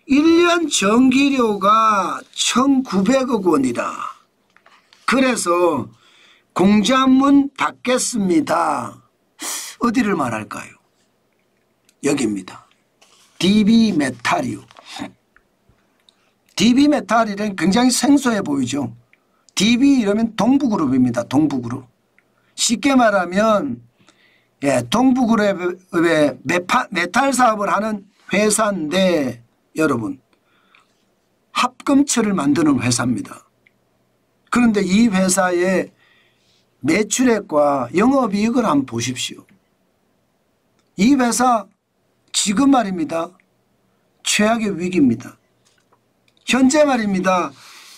1년 전기료가 1,900억 원이라. 그래서 공장문 닫겠습니다. 어디를 말할까요? 여기입니다. DB메탈이요. DB메탈이란 굉장히 생소해 보이죠. DB 이러면 동부그룹입니다. 동부그룹. 쉽게 말하면 동부그룹의 메탈 사업을 하는 회사인데 여러분 합금처를 만드는 회사입니다. 그런데 이 회사의 매출액과 영업이익을 한번 보십시오. 이 회사 지금 말입니다. 최악의 위기입니다. 현재 말입니다.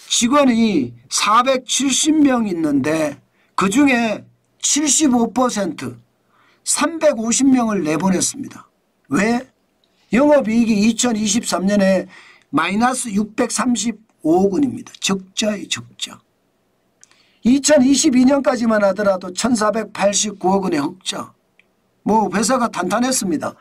직원이 470명 있는데 그중에 75% 350명을 내보냈습니다. 왜? 영업이익이 2023년에 마이너스 635억 원입니다. 적자예요. 적자. 2022년까지만 하더라도 1489억 원의 흑자. 뭐 회사가 탄탄했습니다.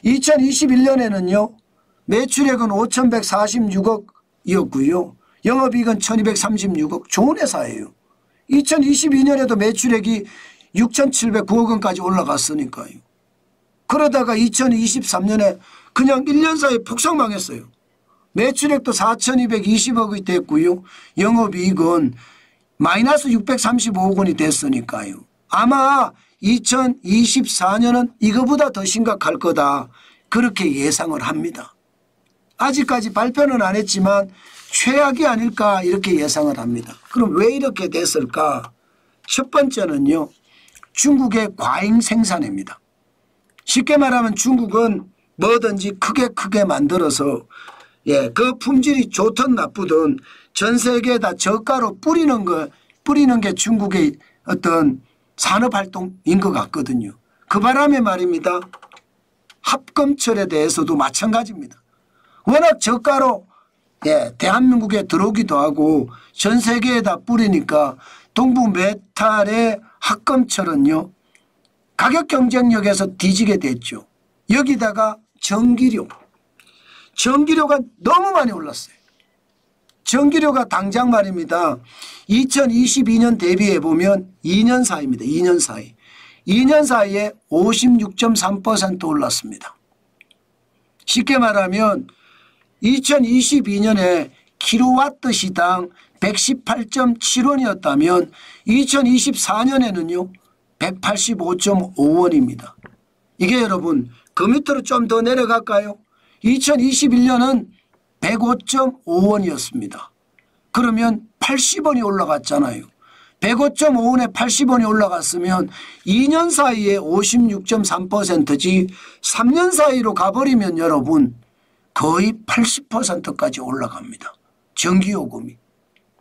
2021년에는요. 매출액은 5146억이었고요. 영업이익은 1236억. 좋은 회사예요. 2022년에도 매출액이 6709억 원까지 올라갔으니까요. 그러다가 2023년에 그냥 1년 사이에 폭삭망했어요. 매출액도 4220억이 됐고요. 영업이익은 마이너스 635억 원이 됐으니까요. 아마 2024년은 이거보다 더 심각할 거다. 그렇게 예상을 합니다. 아직까지 발표는 안 했지만 최악이 아닐까 이렇게 예상을 합니다. 그럼 왜 이렇게 됐을까? 첫 번째는요. 중국의 과잉 생산입니다. 쉽게 말하면 중국은 뭐든지 크게 만들어서 그 품질이 좋든 나쁘든 전 세계에다 저가로 뿌리는 게 중국의 어떤 산업활동인 것 같거든요. 그 바람에 말입니다. 합금철에 대해서도 마찬가지입니다. 워낙 저가로 대한민국에 들어오기도 하고 전 세계에다 뿌리니까 동부메탈의 합금철은요. 가격 경쟁력에서 뒤지게 됐죠. 여기다가 전기료가 너무 많이 올랐어요. 전기료가 당장 말입니다. 2022년 대비해 보면 2년 사이입니다. 2년 사이. 2년 사이에 56.3% 올랐습니다. 쉽게 말하면 2022년에 킬로와트 시당 118.7원이었다면 2024년에는요. 185.5원입니다. 이게 여러분 그 밑으로 좀 더 내려갈까요? 2021년은 105.5원이었습니다. 그러면 80원이 올라갔잖아요. 105.5원에 80원이 올라갔으면 2년 사이에 56.3%지 3년 사이로 가버리면 여러분 거의 80%까지 올라갑니다. 전기요금이.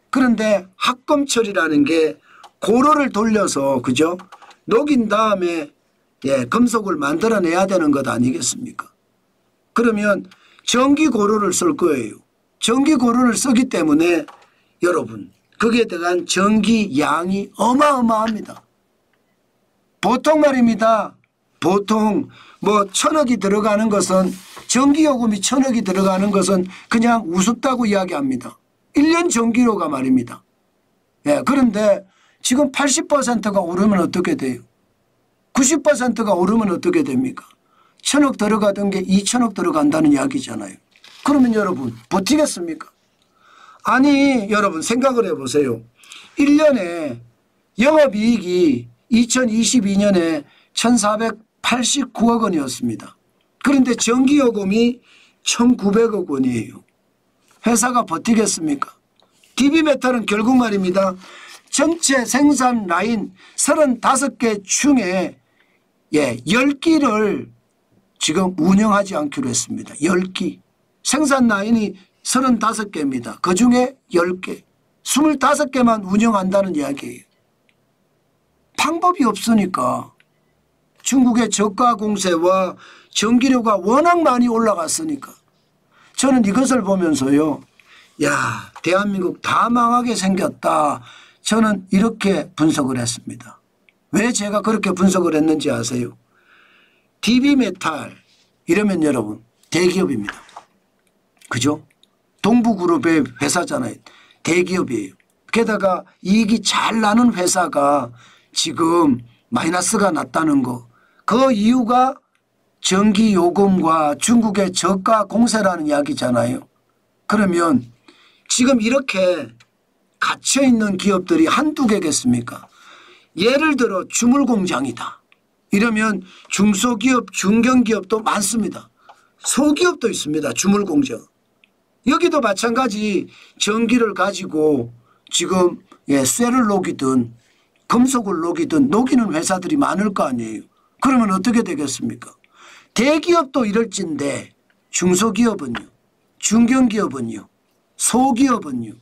그런데 합금철이라는 게 고로를 돌려서 그죠? 녹인 다음에 금속을 만들어내야 되는 것 아니겠습니까? 그러면 전기고루를 쓸 거예요. 전기고루를 쓰기 때문에 여러분 거기에 대한 전기양이 어마어마합니다. 보통 말입니다. 보통 뭐 1,000억이 들어가는 것은 전기요금이 1,000억이 들어가는 것은 그냥 우습다고 이야기합니다. 1년 전기료가 말입니다. 그런데 지금 80%가 오르면 어떻게 돼요? 90%가 오르면 어떻게 됩니까? 1,000억 들어가던 게 2,000억 들어간다는 이야기잖아요. 그러면 여러분 버티겠습니까? 아니 여러분 생각을 해보세요. 1년에 영업이익이 2022년에 1,489억 원이었습니다. 그런데 전기요금이 1,900억 원이에요. 회사가 버티겠습니까? DB메탈은 결국 말입니다. 전체 생산 라인 35개 중에 10기를 지금 운영하지 않기로 했습니다. 10기. 생산 라인이 35개입니다. 그중에 10개. 25개만 운영한다는 이야기예요. 방법이 없으니까. 중국의 저가 공세와 전기료가 워낙 많이 올라갔으니까. 저는 이것을 보면서요. 야, 대한민국 다 망하게 생겼다. 저는 이렇게 분석을 했습니다. 왜 제가 그렇게 분석을 했는지 아세요? DB메탈 이러면 여러분 대기업입니다. 그죠? 동부그룹의 회사잖아요. 대기업이에요. 게다가 이익이 잘 나는 회사가 지금 마이너스가 났다는 거. 그 이유가 전기요금과 중국의 저가 공세라는 이야기잖아요. 그러면 지금 이렇게 갇혀있는 기업들이 한두 개겠습니까? 예를 들어 주물공장이다. 이러면 중소기업, 중견기업도 많습니다. 소기업도 있습니다. 주물공장. 여기도 마찬가지 전기를 가지고 지금 쇠를 녹이든 금속을 녹이든 녹이는 회사들이 많을 거 아니에요. 그러면 어떻게 되겠습니까? 대기업도 이럴진데 중소기업은요, 중견기업은요, 소기업은요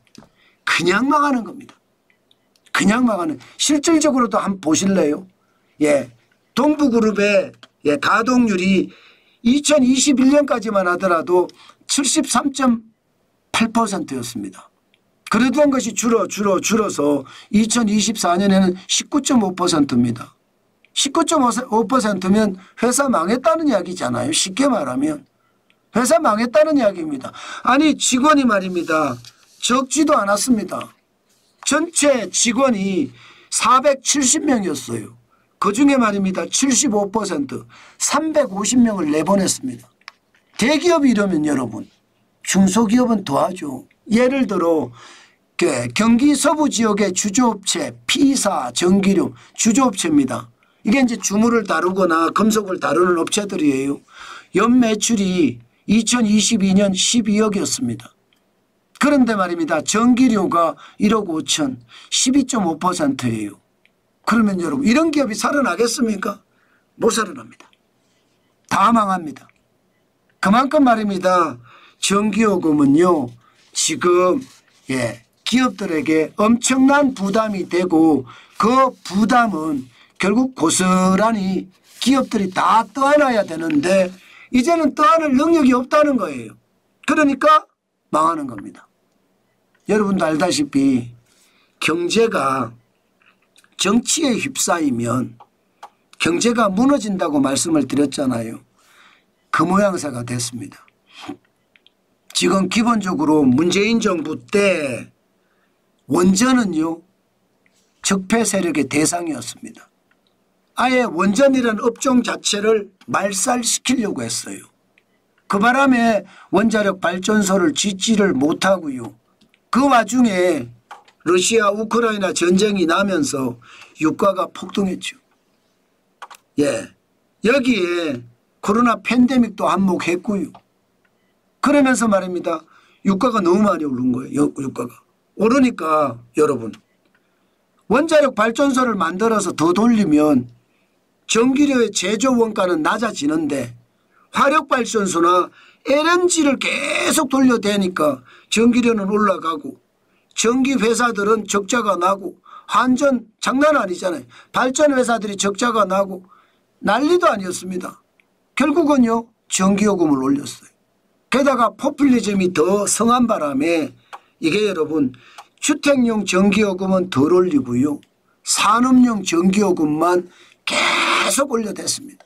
그냥 망하는 겁니다. 그냥 망하는. 실질적으로도 한번 보실래요? 동부그룹의 가동률이 2021년까지만 하더라도 73.8%였습니다. 그러던 것이 줄어서 2024년에는 19.5%입니다. 19.5%면 회사 망했다는 이야기잖아요. 쉽게 말하면. 회사 망했다는 이야기입니다. 아니 직원이 말입니다. 적지도 않았습니다. 전체 직원이 470명이었어요. 그중에 말입니다. 75% 350명을 내보냈습니다. 대기업이 이러면 여러분 중소기업은 더하죠. 예를 들어 경기 서부 지역의 주조업체 P사 전기료 주조업체입니다. 이게 이제 주물을 다루거나 금속을 다루는 업체들이에요. 연매출이 2022년 12억이었습니다. 그런데 말입니다. 전기료가 1억 5천 12.5%예요. 그러면 여러분 이런 기업이 살아나겠습니까? 못 살아납니다. 다 망합니다. 그만큼 말입니다. 전기요금은요 지금 기업들에게 엄청난 부담이 되고 그 부담은 결국 고스란히 기업들이 다 떠안아야 되는데 이제는 떠안을 능력이 없다는 거예요. 그러니까 망하는 겁니다. 여러분도 알다시피 경제가 정치에 휩싸이면 경제가 무너진다고 말씀을 드렸잖아요. 그 모양새가 됐습니다. 지금 기본적으로 문재인 정부 때 원전은요 적폐 세력의 대상이었습니다. 아예 원전이라는 업종 자체를 말살시키려고 했어요. 그 바람에 원자력 발전소를 짓지를 못하고요. 그 와중에 러시아 우크라이나 전쟁이 나면서 유가가 폭등했죠. 여기에 코로나 팬데믹도 한몫했고요. 그러면서 말입니다. 유가가 너무 많이 오른 거예요. 유가가. 오르니까 여러분 원자력 발전소를 만들어서 더 돌리면 전기료의 제조 원가는 낮아지는데 화력발전소나 LNG를 계속 돌려대니까 전기료는 올라가고 전기회사들은 적자가 나고 한전 장난 아니잖아요. 발전회사들이 적자가 나고 난리도 아니었습니다. 결국은요 전기요금을 올렸어요. 게다가 포퓰리즘이 더 성한 바람에 이게 여러분 주택용 전기요금은 덜 올리고요. 산업용 전기요금만 계속 올려댔습니다.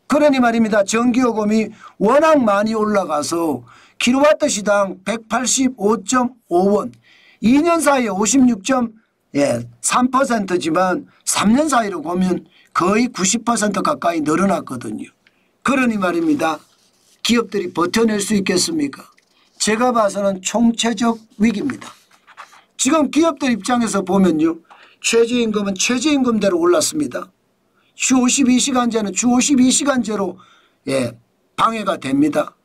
그러니 말입니다. 전기요금이 워낙 많이 올라가서 킬로와트 시당 185.5원 2년 사이에 56.3%지만 3년 사이로 보면 거의 90% 가까이 늘어났거든요. 그러니 말입니다. 기업들이 버텨낼 수 있겠습니까? 제가 봐서는 총체적 위기입니다. 지금 기업들 입장에서 보면요. 최저임금은 최저임금대로 올랐습니다. 주 52시간제는 주 52시간제로 방해가 됩니다.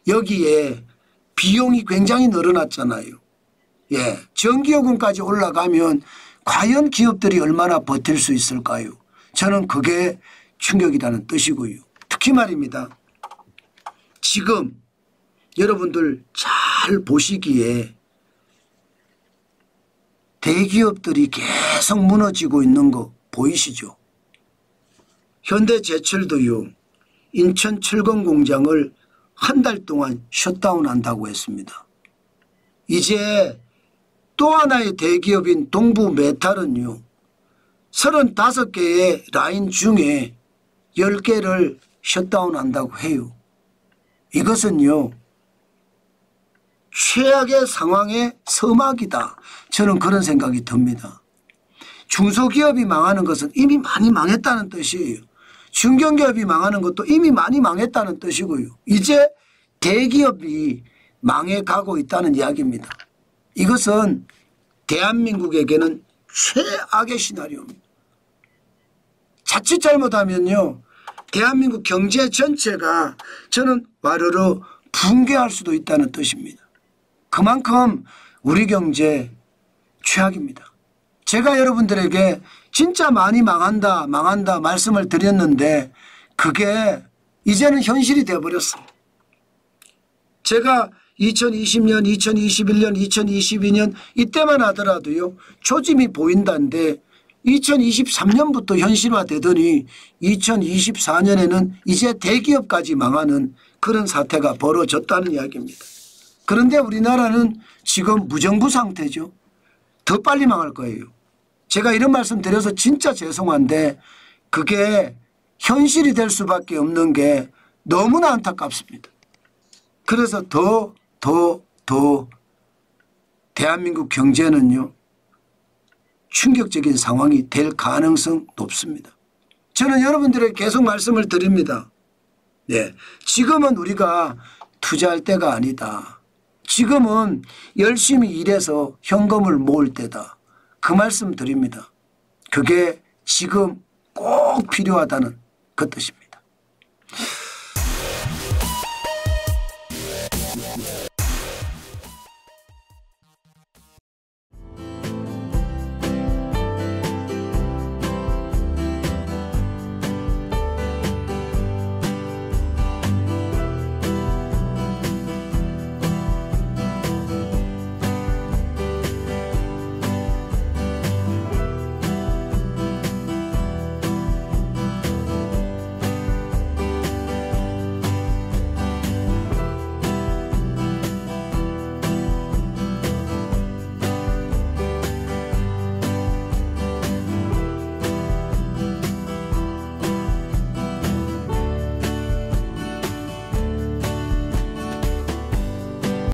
여기에 비용이 굉장히 늘어났잖아요. 전기요금까지 올라가면 과연 기업들이 얼마나 버틸 수 있을까요? 저는 그게 충격이라는 뜻이고요. 특히 말입니다. 지금 여러분들 잘 보시기에 대기업들이 계속 무너지고 있는 거 보이시죠? 현대제철도요. 인천 철강 공장을 한 달 동안 셧다운한다고 했습니다. 이제 또 하나의 대기업인 동부메탈은요. 35개의 라인 중에 10개를 셧다운한다고 해요. 이것은요. 최악의 상황의 서막이다. 저는 그런 생각이 듭니다. 중소기업이 망하는 것은 이미 많이 망했다는 뜻이에요. 중견기업이 망하는 것도 이미 많이 망했다는 뜻이고요. 이제 대기업이 망해가고 있다는 이야기입니다. 이것은 대한민국에게는 최악의 시나리오입니다. 자칫 잘못하면요, 대한민국 경제 전체가 저는 와르르 붕괴할 수도 있다는 뜻입니다. 그만큼 우리 경제 최악입니다. 제가 여러분들에게 진짜 많이 망한다 말씀을 드렸는데 그게 이제는 현실이 되어버렸습니다. 제가 2020년, 2021년, 2022년 이때만 하더라도요, 초짐이 보인다는데 2023년부터 현실화되더니 2024년에는 이제 대기업까지 망하는 그런 사태가 벌어졌다는 이야기입니다. 그런데 우리나라는 지금 무정부 상태죠. 더 빨리 망할 거예요. 제가 이런 말씀 드려서 진짜 죄송한데 그게 현실이 될 수밖에 없는 게 너무나 안타깝습니다. 그래서 더 대한민국 경제는요, 충격적인 상황이 될 가능성 높습니다. 저는 여러분들에게 계속 말씀을 드립니다. 네, 지금은 우리가 투자할 때가 아니다. 지금은 열심히 일해서 현금을 모을 때다. 그 말씀 드립니다. 그게 지금 꼭 필요하다는 그 뜻입니다.